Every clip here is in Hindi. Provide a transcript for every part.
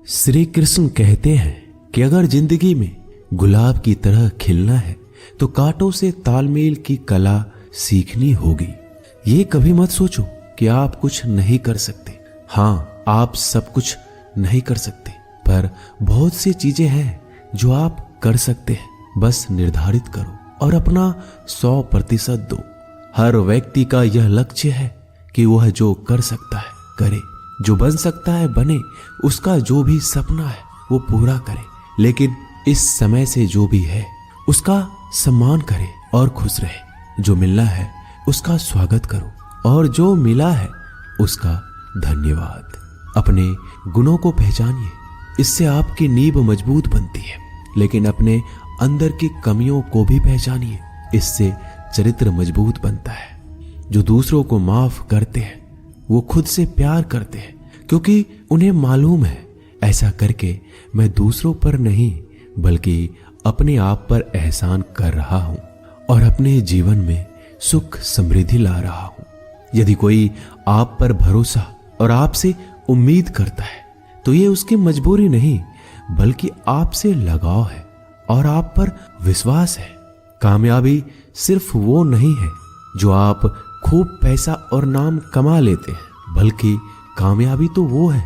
श्री कृष्ण कहते हैं कि अगर जिंदगी में गुलाब की तरह खिलना है तो कांटों से तालमेल की कला सीखनी होगी। ये कभी मत सोचो कि आप कुछ नहीं कर सकते। हाँ, आप सब कुछ नहीं कर सकते, पर बहुत सी चीजें हैं जो आप कर सकते हैं। बस निर्धारित करो और अपना 100% दो। हर व्यक्ति का यह लक्ष्य है कि वह जो कर सकता है करे, जो बन सकता है बने, उसका जो भी सपना है वो पूरा करे। लेकिन इस समय से जो भी है उसका सम्मान करे और खुश रहे। जो मिलना है उसका स्वागत करो और जो मिला है उसका धन्यवाद। अपने गुणों को पहचानिए, इससे आपकी नींव मजबूत बनती है। लेकिन अपने अंदर की कमियों को भी पहचानिए, इससे चरित्र मजबूत बनता है। जो दूसरों को माफ करते हैं वो खुद से प्यार करते हैं, क्योंकि उन्हें मालूम है ऐसा करके मैं दूसरों पर नहीं बल्कि अपने आप पर एहसान कर रहा हूं और अपने जीवन में सुख समृद्धि ला रहा हूं। यदि कोई आप पर भरोसा और आपसे उम्मीद करता है तो ये उसकी मजबूरी नहीं बल्कि आपसे लगाव है और आप पर विश्वास है। कामयाबी सिर्फ वो नहीं है जो आप खूब पैसा और नाम कमा लेते हैं, बल्कि कामयाबी तो वो है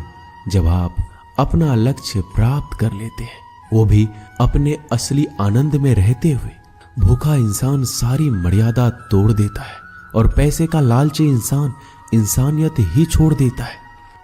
जब आप अपना लक्ष्य प्राप्त कर लेते हैं, वो भी अपने असली आनंद में रहते हुए। भूखा इंसान सारी मर्यादा तोड़ देता है और पैसे का लालची इंसान इंसानियत ही छोड़ देता है।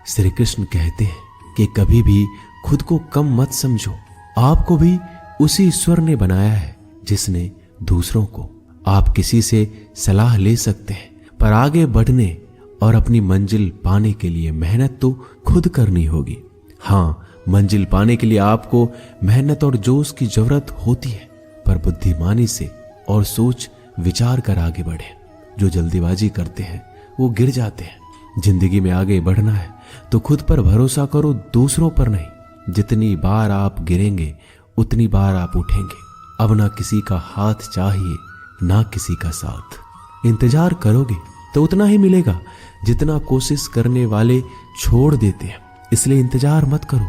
श्री कृष्ण कहते हैं कि कभी भी खुद को कम मत समझो। आपको भी उसी ईश्वर ने बनाया है जिसने दूसरों को। आप किसी से सलाह ले सकते हैं, पर आगे बढ़ने और अपनी मंजिल पाने के लिए मेहनत तो खुद करनी होगी। हाँ, मंजिल पाने के लिए आपको मेहनत और जोश की जरूरत होती है, पर बुद्धिमानी से और सोच विचार कर आगे बढ़े। जो जल्दीबाजी करते हैं वो गिर जाते हैं। जिंदगी में आगे बढ़ना है तो खुद पर भरोसा करो, दूसरों पर नहीं। जितनी बार आप गिरेंगे उतनी बार आप उठेंगे। अब ना किसी का हाथ चाहिए ना किसी का साथ। इंतजार करोगे तो उतना ही मिलेगा जितना कोशिश करने वाले छोड़ देते हैं। इसलिए इंतजार मत करो।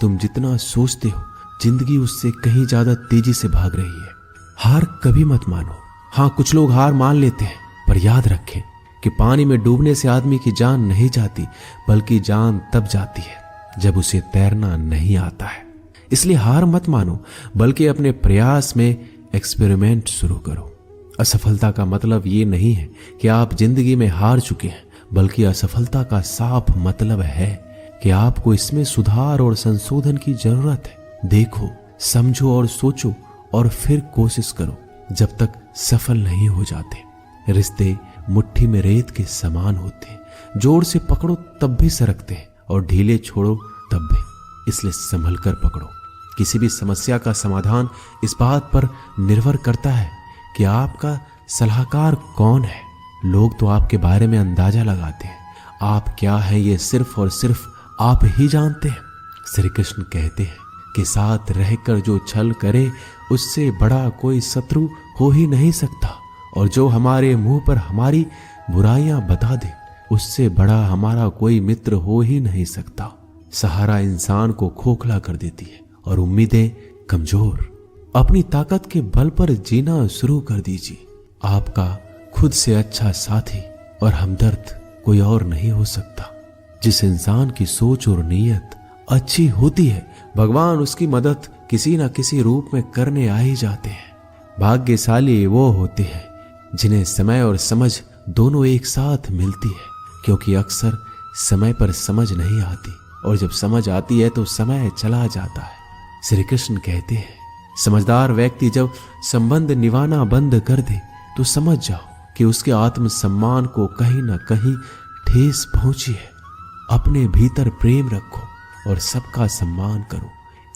तुम जितना सोचते हो जिंदगी उससे कहीं ज्यादा तेजी से भाग रही है। हार कभी मत मानो। हाँ, कुछ लोग हार मान लेते हैं, पर याद रखें कि पानी में डूबने से आदमी की जान नहीं जाती, बल्कि जान तब जाती है जब उसे तैरना नहीं आता है। इसलिए हार मत मानो, बल्कि अपने प्रयास में एक्सपेरिमेंट शुरू करो। असफलता का मतलब ये नहीं है कि आप जिंदगी में हार चुके हैं, बल्कि असफलता का साफ मतलब है कि आपको इसमें सुधार और संशोधन की जरूरत है। देखो, समझो और सोचो और फिर कोशिश करो जब तक सफल नहीं हो जाते। रिश्ते मुट्ठी में रेत के समान होते हैं। जोर से पकड़ो तब भी सरकते हैं और ढीले छोड़ो तब भी। इसलिए संभल कर पकड़ो। किसी भी समस्या का समाधान इस बात पर निर्भर करता है कि आपका सलाहकार कौन है। लोग तो आपके बारे में अंदाजा लगाते हैं, आप क्या है ये सिर्फ और सिर्फ आप ही जानते हैं। श्री कृष्ण कहते हैं कि साथ रहकर जो छल करे उससे बड़ा कोई शत्रु हो ही नहीं सकता, और जो हमारे मुंह पर हमारी बुराइयां बता दे उससे बड़ा हमारा कोई मित्र हो ही नहीं सकता। सहारा इंसान को खोखला कर देती है और उम्मीदें कमजोर। अपनी ताकत के बल पर जीना शुरू कर दीजिए। आपका खुद से अच्छा साथी और हमदर्द कोई और नहीं हो सकता। जिस इंसान की सोच और नीयत अच्छी होती है, भगवान उसकी मदद किसी न किसी रूप में करने आ ही जाते हैं। भाग्यशाली वो होते हैं जिन्हें समय और समझ दोनों एक साथ मिलती है, क्योंकि अक्सर समय पर समझ नहीं आती और जब समझ आती है तो समय चला जाता है। श्री कृष्ण कहते हैं, समझदार व्यक्ति जब संबंध निभाना बंद कर दे तो समझ जाओ कि उसके आत्मसम्मान को कहीं ना कहीं ठेस पहुंची है। अपने भीतर प्रेम रखो और सबका सम्मान करो।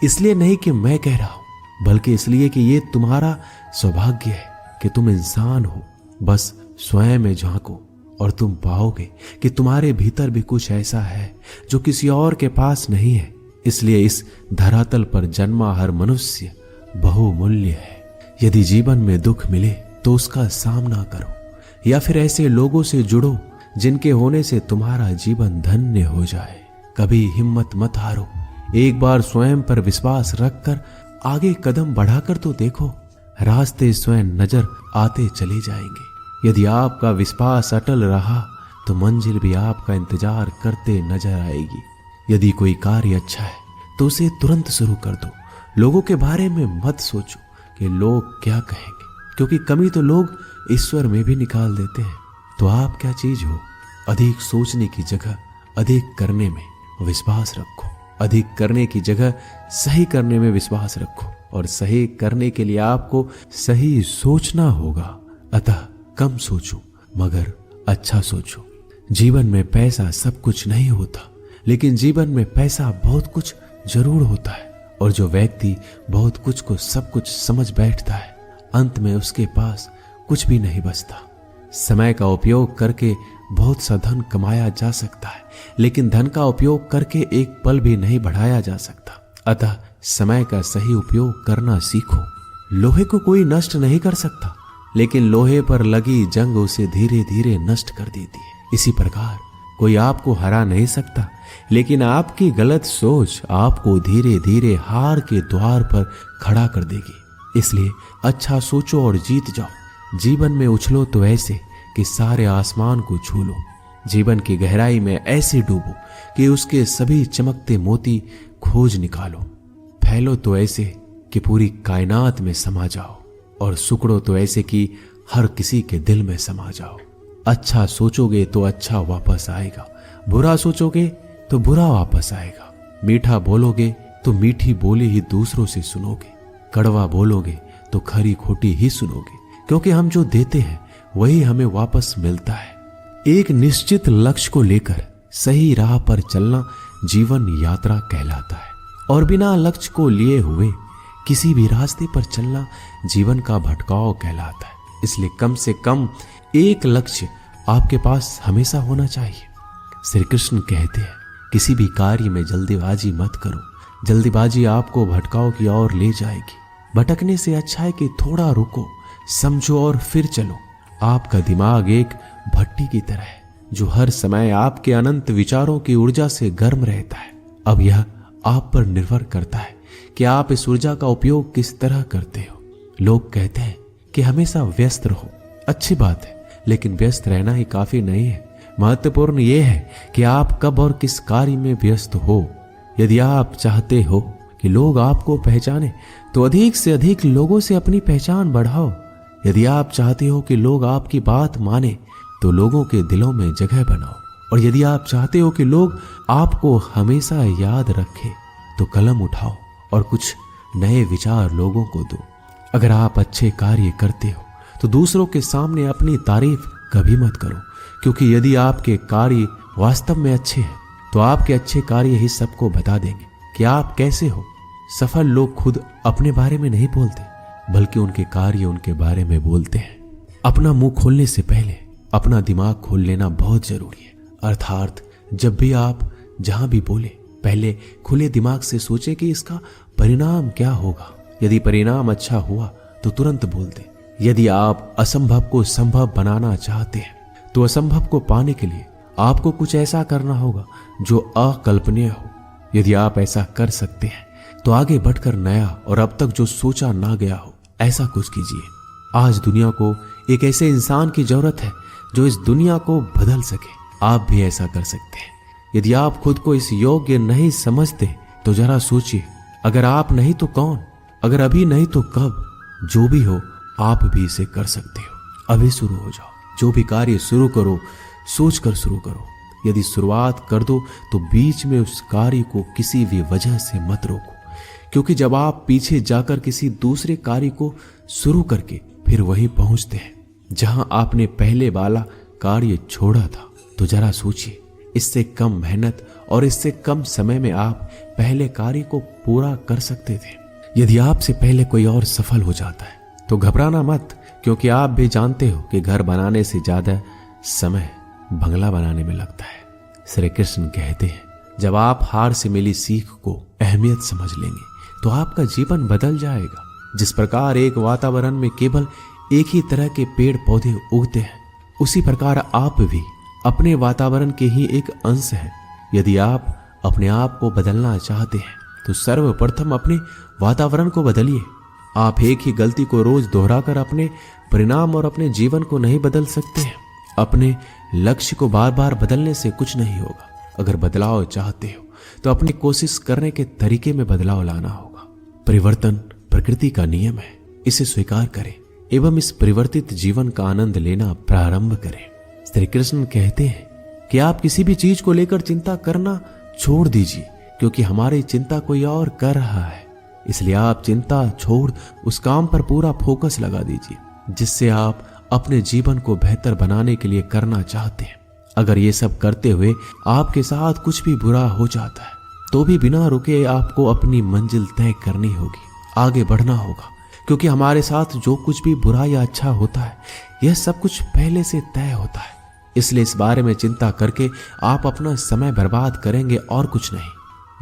इसलिए नहीं कि मैं कह रहा हूं, बल्कि इसलिए कि ये तुम्हारा सौभाग्य है कि तुम इंसान हो। बस स्वयं में झांको और तुम पाओगे कि तुम्हारे भीतर भी कुछ ऐसा है जो किसी और के पास नहीं है। इसलिए इस धरातल पर जन्मा हर मनुष्य बहुमूल्य है। यदि जीवन में दुख मिले तो उसका सामना करो, या फिर ऐसे लोगों से जुड़ो जिनके होने से तुम्हारा जीवन धन्य हो जाए। कभी हिम्मत मत हारो, एक बार स्वयं पर विश्वास रखकर आगे कदम बढ़ाकर तो देखो, रास्ते स्वयं नजर आते चले जाएंगे। यदि आपका विश्वास अटल रहा तो मंजिल भी आपका इंतजार करते नजर आएगी। यदि कोई कार्य अच्छा है तो उसे तुरंत शुरू कर दो। लोगों के बारे में मत सोचो कि लोग क्या कहेंगे, क्योंकि कमी तो लोग ईश्वर में भी निकाल देते हैं। तो आप क्या चीज हो? अधिक सोचने की जगह अधिक करने में विश्वास रखो। अधिक करने की जगह सही करने में विश्वास रखो, और सही करने के लिए आपको सही सोचना होगा। अतः कम सोचो मगर अच्छा सोचो। जीवन में पैसा सब कुछ नहीं होता, लेकिन जीवन में पैसा बहुत कुछ जरूर होता है। और जो व्यक्ति बहुत कुछ को सब कुछ समझ बैठता है, अंत में उसके पास कुछ भी नहीं बचता। समय का उपयोग करके बहुत सा धन कमाया जा सकता है, लेकिन धन का उपयोग करके एक पल भी नहीं बढ़ाया जा सकता। अतः समय का सही उपयोग करना सीखो। लोहे को कोई नष्ट नहीं कर सकता, लेकिन लोहे पर लगी जंग उसे धीरे धीरे नष्ट कर देती है। इसी प्रकार कोई आपको हरा नहीं सकता, लेकिन आपकी गलत सोच आपको धीरे धीरे हार के द्वार पर खड़ा कर देगी। इसलिए अच्छा सोचो और जीत जाओ। जीवन में उछलो तो ऐसे कि सारे आसमान को छू लो। जीवन की गहराई में ऐसे डूबो कि उसके सभी चमकते मोती खोज निकालो। फैलो तो ऐसे कि पूरी कायनात में समा जाओ, और सुकड़ो तो ऐसे कि हर किसी के दिल में समा जाओ। अच्छा सोचोगे तो अच्छा वापस आएगा, बुरा सोचोगे तो बुरा वापस आएगा। मीठा बोलोगे तो मीठी बोली ही दूसरों से सुनोगे, कड़वा बोलोगे तो खरी खोटी ही सुनोगे, क्योंकि हम जो देते हैं वही हमें वापस मिलता है। एक निश्चित लक्ष्य को लेकर सही राह पर चलना जीवन यात्रा कहलाता है, और बिना लक्ष्य को लिए हुए किसी भी रास्ते पर चलना जीवन का भटकाव कहलाता है। इसलिए कम से कम एक लक्ष्य आपके पास हमेशा होना चाहिए। श्री कृष्ण कहते हैं, किसी भी कार्य में जल्दीबाजी मत करो। जल्दीबाजी आपको भटकाव की ओर ले जाएगी। भटकने से अच्छा है कि थोड़ा रुको, समझो और फिर चलो। आपका दिमाग एक भट्टी की तरह है जो हर समय आपके अनंत विचारों की ऊर्जा से गर्म रहता है। अब यह आप पर निर्भर करता है कि आप इस ऊर्जा का उपयोग किस तरह करते हो। लोग कहते हैं कि हमेशा व्यस्त रहो। अच्छी बात है, लेकिन व्यस्त रहना ही काफी नहीं है। महत्वपूर्ण यह है कि आप कब और किस कार्य में व्यस्त हो। यदि आप चाहते हो कि लोग आपको पहचाने तो अधिक से अधिक लोगों से अपनी पहचान बढ़ाओ। यदि आप चाहते हो कि लोग आपकी बात माने तो लोगों के दिलों में जगह बनाओ। और यदि आप चाहते हो कि लोग आपको हमेशा याद रखें तो कलम उठाओ और कुछ नए विचार लोगों को दो। अगर आप अच्छे कार्य करते हो तो दूसरों के सामने अपनी तारीफ कभी मत करो, क्योंकि यदि आपके कार्य वास्तव में अच्छे हैं तो आपके अच्छे कार्य ही सबको बता देंगे कि आप कैसे हो। सफल लोग खुद अपने बारे में नहीं बोलते, बल्कि उनके कार्य उनके बारे में बोलते हैं। अपना मुंह खोलने से पहले अपना दिमाग खोल लेना बहुत जरूरी है। अर्थात जब भी आप जहां भी बोले, पहले खुले दिमाग से सोचे कि इसका परिणाम क्या होगा। यदि परिणाम अच्छा हुआ तो तुरंत बोल दें। यदि आप असंभव को संभव बनाना चाहते हैं तो असंभव को पाने के लिए आपको कुछ ऐसा करना होगा जो अकल्पनीय हो। यदि आप ऐसा कर सकते हैं तो आगे बढ़कर नया और अब तक जो सोचा ना गया हो ऐसा कुछ कीजिए। आज दुनिया को एक ऐसे इंसान की जरूरत है जो इस दुनिया को बदल सके। आप भी ऐसा कर सकते हैं। यदि आप खुद को इस योग्य नहीं समझते तो जरा सोचिए, अगर आप नहीं तो कौन, अगर अभी नहीं तो कब। जो भी हो आप भी इसे कर सकते हो। अभी शुरू हो जाओ। जो भी कार्य शुरू करो सोच कर शुरू करो। यदि शुरुआत कर दो तो बीच में उस कार्य को किसी भी वजह से मत रोको, क्योंकि जब आप पीछे जाकर किसी दूसरे कार्य को शुरू करके फिर वहीं पहुंचते हैं जहां आपने पहले वाला कार्य छोड़ा था, तो जरा सोचिए, इससे कम मेहनत और इससे कम समय में आप पहले कार्य को पूरा कर सकते थे। यदि आपसे पहले कोई और सफल हो जाता है तो घबराना मत, क्योंकि आप भी जानते हो कि घर बनाने से ज्यादा समय बंगला बनाने में लगता है। श्री कृष्ण कहते हैं, जब आप हार से मिली सीख को अहमियत समझ लेंगे तो आपका जीवन बदल जाएगा। जिस प्रकार एक वातावरण में केवल एक ही तरह के पेड़ पौधे उगते हैं, उसी प्रकार आप भी अपने वातावरण के ही एक अंश हैं। यदि आप अपने आप को बदलना चाहते हैं तो सर्वप्रथम अपने वातावरण को बदलिए। आप एक ही गलती को रोज दोहराकर अपने परिणाम और अपने जीवन को नहीं बदल सकते हैं। अपने लक्ष्य को बार बार बदलने से कुछ नहीं होगा। अगर बदलाव चाहते हो तो अपनी कोशिश करने के तरीके में बदलाव लाना होगा। परिवर्तन प्रकृति का नियम है, इसे स्वीकार करें एवं इस परिवर्तित जीवन का आनंद लेना प्रारंभ करें। श्री कृष्ण कहते हैं कि आप किसी भी चीज को लेकर चिंता करना छोड़ दीजिए, क्योंकि हमारी चिंता कोई और कर रहा है। इसलिए आप चिंता छोड़ उस काम पर पूरा फोकस लगा दीजिए जिससे आप अपने जीवन को बेहतर बनाने के लिए करना चाहते हैं। अगर ये सब करते हुए आपके साथ कुछ भी बुरा हो जाता है तो भी बिना रुके आपको अपनी मंजिल तय करनी होगी, आगे बढ़ना होगा, क्योंकि हमारे साथ जो कुछ भी बुरा या अच्छा होता है यह सब कुछ पहले से तय होता है। इसलिए इस बारे में चिंता करके आप अपना समय बर्बाद करेंगे और कुछ नहीं।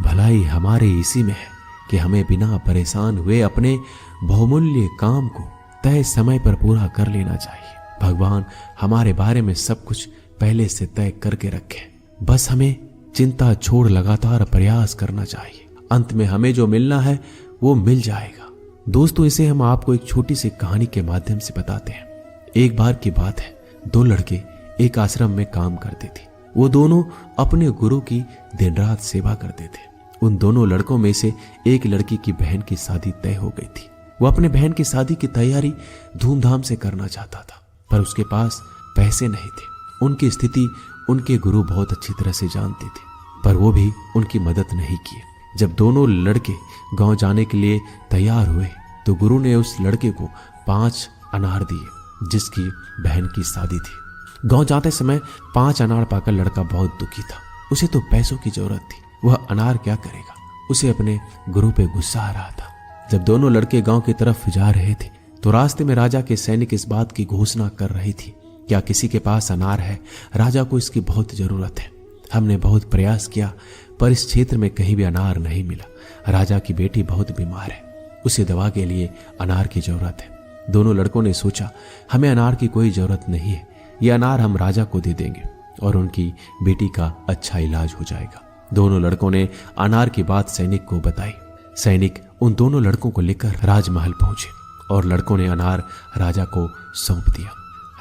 भलाई हमारे इसी में है कि हमें बिना परेशान हुए अपने बहुमूल्य काम को तय समय पर पूरा कर लेना चाहिए। भगवान हमारे बारे में सब कुछ पहले से तय करके रखे, बस हमें चिंता छोड़ लगातार प्रयास करना चाहिए। अंत में हमें जो मिलना है वो मिल जाएगा। दोस्तों, इसे हम आपको एक छोटी सी कहानी के माध्यम से बताते हैं। एक बार की बात है, दो लड़के एक आश्रम में काम करते थे। वो दोनों अपने गुरु की दिन रात सेवा करते थे। उन दोनों लड़कों में से एक लड़की की बहन की शादी तय हो गई थी। वो अपने बहन की शादी की तैयारी धूमधाम से करना चाहता था, पर उसके पास पैसे नहीं थे। उनकी स्थिति उनके गुरु बहुत अच्छी तरह से जानते थे, पर वो भी उनकी मदद नहीं किए। जब दोनों लड़के गांव जाने के लिए तैयार हुए तो गुरु ने उस लड़के को 5 अनार दिए जिसकी बहन की शादी थी। गांव जाते समय 5 अनार पाकर लड़का बहुत दुखी था। उसे तो पैसों की जरूरत थी, वह अनार क्या करेगा। उसे अपने गुरु पे गुस्सा आ रहा था। जब दोनों लड़के गांव की तरफ जा रहे थे तो रास्ते में राजा के सैनिक इस बात की घोषणा कर रही थी, क्या किसी के पास अनार है? राजा को इसकी बहुत जरूरत है। हमने बहुत प्रयास किया पर इस क्षेत्र में कहीं भी अनार नहीं मिला। राजा की बेटी बहुत बीमार है, उसे दवा के लिए अनार की जरूरत है। दोनों लड़कों ने सोचा, हमें अनार की कोई जरूरत नहीं है, ये अनार हम राजा को दे देंगे और उनकी बेटी का अच्छा इलाज हो जाएगा। दोनों लड़कों ने अनार की बात सैनिक को बताई। सैनिक उन दोनों लड़कों को लेकर राजमहल पहुंचे और लड़कों ने अनार राजा को सौंप दिया।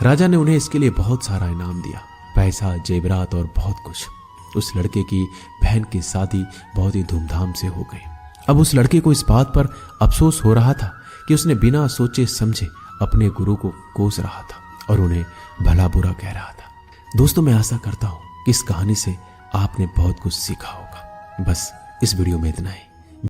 राजा ने उन्हें इसके लिए बहुत सारा इनाम दिया, पैसा, जेवरात और बहुत कुछ। उस लड़के की बहन की शादी बहुत ही धूमधाम से हो गई। अब उस लड़के को इस बात पर अफसोस हो रहा था कि उसने बिना सोचे समझे अपने गुरु को कोस रहा था और उन्हें भला बुरा कह रहा था। दोस्तों, मैं आशा करता हूं कि इस कहानी से आपने बहुत कुछ सीखा होगा। बस इस वीडियो में इतना ही।